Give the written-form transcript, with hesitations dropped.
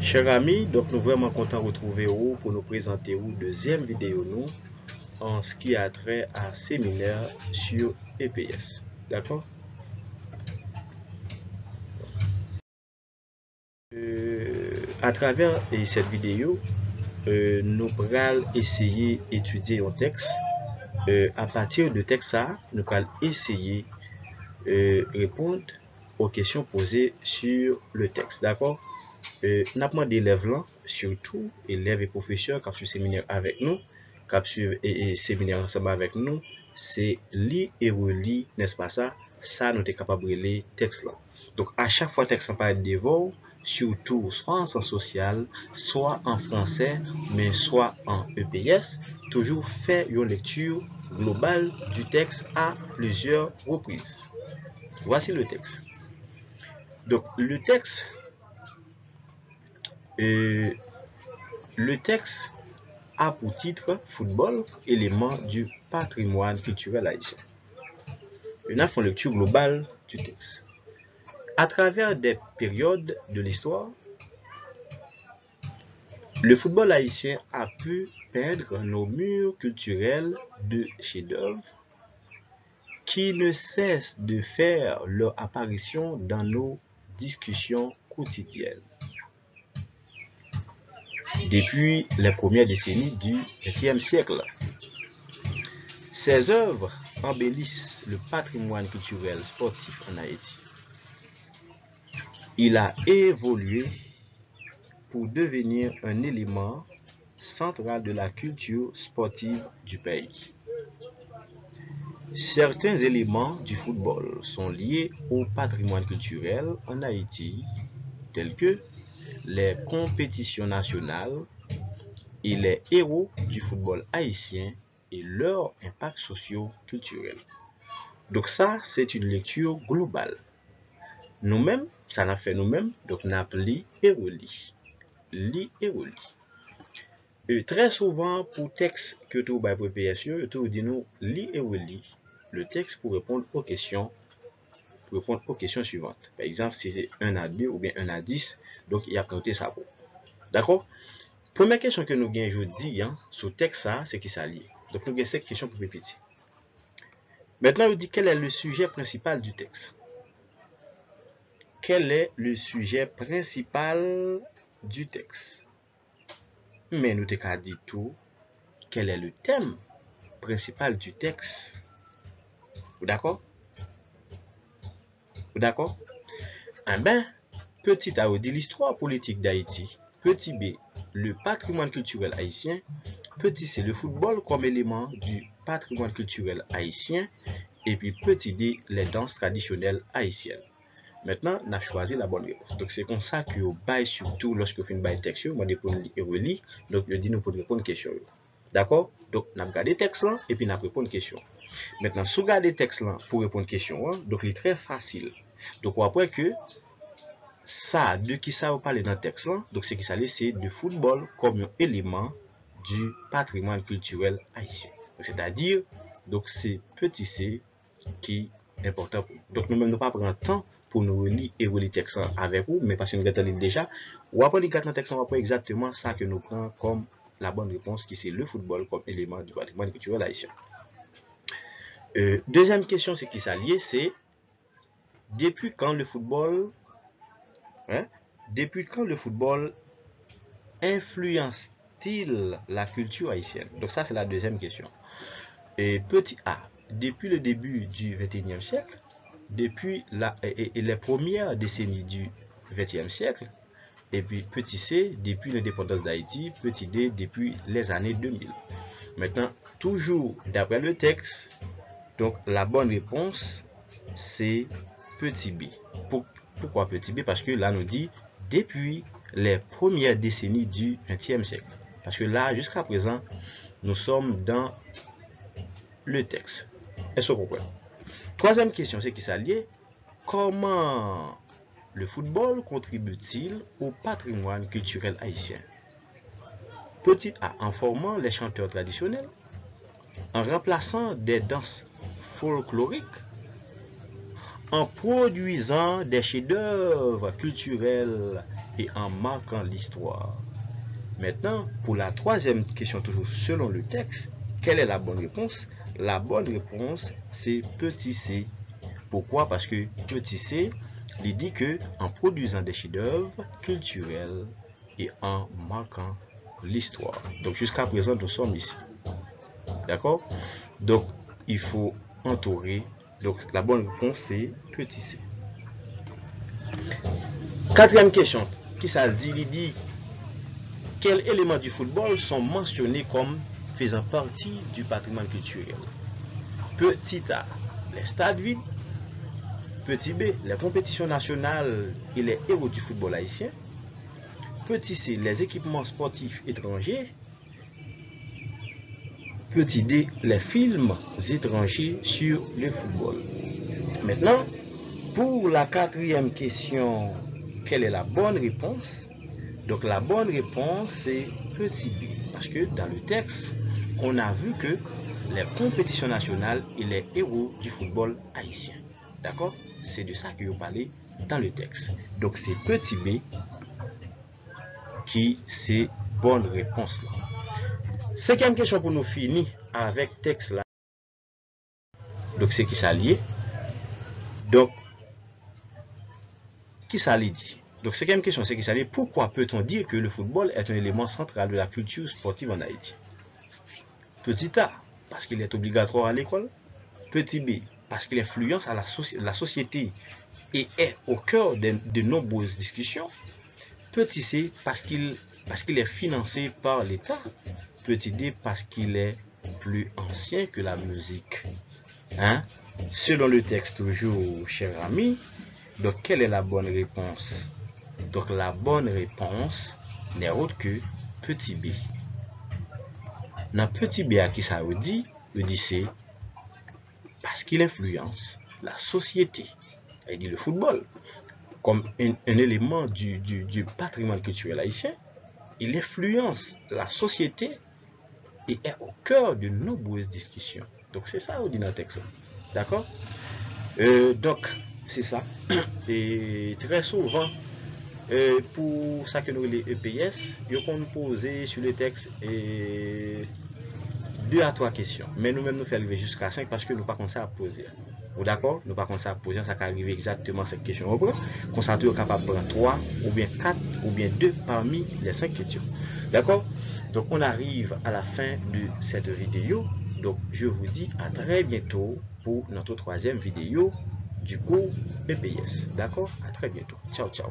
Chers amis, donc nous vraiment contents de retrouver vous pour nous présenter une deuxième vidéo nous en ce qui a trait à séminaire sur EPS. D'accord? À travers cette vidéo, nous allons essayer d'étudier un texte. À partir de texte ça, nous allons essayer répondre aux questions posées sur le texte. D'accord? Nous avons des élèves là, surtout élèves et professeurs qui ont suivi le séminaire avec nous, qui ont suivi le séminaire ensemble avec nous, c'est lire et relire, n'est-ce pas ça? Ça, nous sommes capables de lire le texte là. Donc, à chaque fois que le texte parle de devoir, surtout soit en sens social, soit en français, mais soit en EPS, toujours faire une lecture globale du texte à plusieurs reprises. Voici le texte. Donc, le texte a pour titre Football, élément du patrimoine culturel haïtien. Nous avons une lecture globale du texte. À travers des périodes de l'histoire, le football haïtien a pu peindre nos murs culturels de chefs-d'œuvre qui ne cessent de faire leur apparition dans nos discussions quotidiennes. Depuis les premières décennies du XXe siècle, ces œuvres embellissent le patrimoine culturel sportif en Haïti. Il a évolué pour devenir un élément central de la culture sportive du pays. Certains éléments du football sont liés au patrimoine culturel en Haïti, tels que les compétitions nationales et les héros du football haïtien et leur impact socio-culturel. Donc ça, c'est une lecture globale. Nous-mêmes, ça l'a fait nous-mêmes, donc nous avons lu et relu. Lu et relu. Très souvent, pour texte que tu as pour PSE, tu dis nous lis et relis le texte pour répondre aux questions suivantes. Par exemple, si c'est 1 à 2 ou bien 1 à 10, donc il a noté ça pour. D'accord? Première question que nous avons aujourd'hui sur texte ça, c'est qui ça lit. Donc nous avons 5 questions pour répéter. Maintenant, on dit quel est le sujet principal du texte. Quel est le sujet principal du texte? Mais nous t'ai dit tout, quel est le thème principal du texte? D'accord? D'accord? Ben, petit A, on dit l'histoire politique d'Haïti. Petit B, le patrimoine culturel haïtien. Petit C, le football comme élément du patrimoine culturel haïtien. Et puis petit D, les danses traditionnelles haïtiennes. Maintenant, on a choisi la bonne réponse. Donc, c'est comme ça que vous baillez surtout lorsque vous faites une baille texte, vous pour relire. Donc, je dis nous pour répondre aux questions. D'accord? Donc, on a regardé le texte là et puis on a répondu aux questions. Maintenant, si vous regardez le texte là pour répondre aux questions, donc il est très facile. Donc, on voit que ça, de qui ça vous parle dans le texte là, donc c'est qui ça c'est du football comme un élément du patrimoine culturel haïtien. C'est-à-dire, donc c'est petit c qui est important pour nous. Donc, nous-mêmes, nous pas prendre le temps pour nous relire et relire le texte avec vous, mais parce que nous avons déjà, ou après lire le texte, on va prendre exactement ça que nous prenons comme la bonne réponse, qui c'est le football comme élément du patrimoine culturel haïtien. Deuxième question, c'est qui ça lié, c'est depuis quand le football influence-t-il la culture haïtienne? Donc ça, c'est la deuxième question. Et petit A, depuis le début du XXIe siècle, depuis les premières décennies du XXe siècle, et puis petit C, depuis l'indépendance d'Haïti, petit D, depuis les années 2000. Maintenant, toujours d'après le texte, donc la bonne réponse, c'est petit B. Pourquoi petit B? Parce que là, nous dit depuis les premières décennies du XXe siècle. Parce que là, jusqu'à présent, nous sommes dans le texte. Est-ce que vous comprenez? Troisième question, c'est qui ça lié? Comment le football contribue-t-il au patrimoine culturel haïtien? Petit A, en formant les chanteurs traditionnels, en remplaçant des danses folkloriques, en produisant des chefs-d'œuvre culturels et en marquant l'histoire. Maintenant, pour la troisième question, toujours selon le texte, quelle est la bonne réponse? La bonne réponse, c'est petit c. Pourquoi? Parce que petit c, il dit que en produisant des chefs-d'œuvre culturels et en marquant l'histoire. Donc jusqu'à présent, nous sommes ici. D'accord? Donc, il faut entourer. Donc, la bonne réponse, c'est petit c. Quatrième question. Qui ça dit? Il dit quels éléments du football sont mentionnés comme faisant partie du patrimoine culturel? Petit a, les stades vides. Petit b, les compétitions nationales et les héros du football haïtien. Petit c, les équipements sportifs étrangers. Petit d, les films étrangers sur le football. Maintenant, pour la quatrième question, quelle est la bonne réponse? Donc la bonne réponse, c'est petit b. Parce que dans le texte, on a vu que les compétitions nationales et les héros du football haïtien. D'accord? C'est de ça que vous parlez dans le texte. Donc c'est petit b qui c'est bonne réponse là. Cinquième question pour nous finir avec texte là. Donc c'est qui ça lié? Donc qui ça dit? Donc cinquième question, c'est qui ça lié? Pourquoi peut-on dire que le football est un élément central de la culture sportive en Haïti? Petit a, parce qu'il est obligatoire à l'école. Petit b, parce qu'il influence à la société et est au cœur de nombreuses discussions. Petit c, parce qu'il est financé par l'État. Petit d, parce qu'il est plus ancien que la musique. Hein? Selon le texte toujours, cher ami, donc quelle est la bonne réponse? Donc la bonne réponse n'est autre que petit b. Dans petit b à qui ça veut dire? Le dit c'est parce qu'il influence la société, il dit le football, comme un élément du patrimoine culturel haïtien. Il influence la société et est au cœur de nombreuses discussions. Donc c'est ça au dit dans le texte. D'accord? Donc c'est ça. Et très souvent, pour ça que nous les EPS, ils vont nous poser sur le texte 2 à 3 questions. Mais nous-mêmes nous faisons arriver jusqu'à 5 parce que nous pas comme ça à poser. D'accord? Nous pas comme ça à poser, ça peut arriver exactement cette question. Comme ça, tu es capable de prendre 3 ou bien 4 ou bien 2 parmi les 5 questions. D'accord? Donc on arrive à la fin de cette vidéo. Donc je vous dis à très bientôt pour notre troisième vidéo du cours EPS. D'accord? À très bientôt. Ciao, ciao.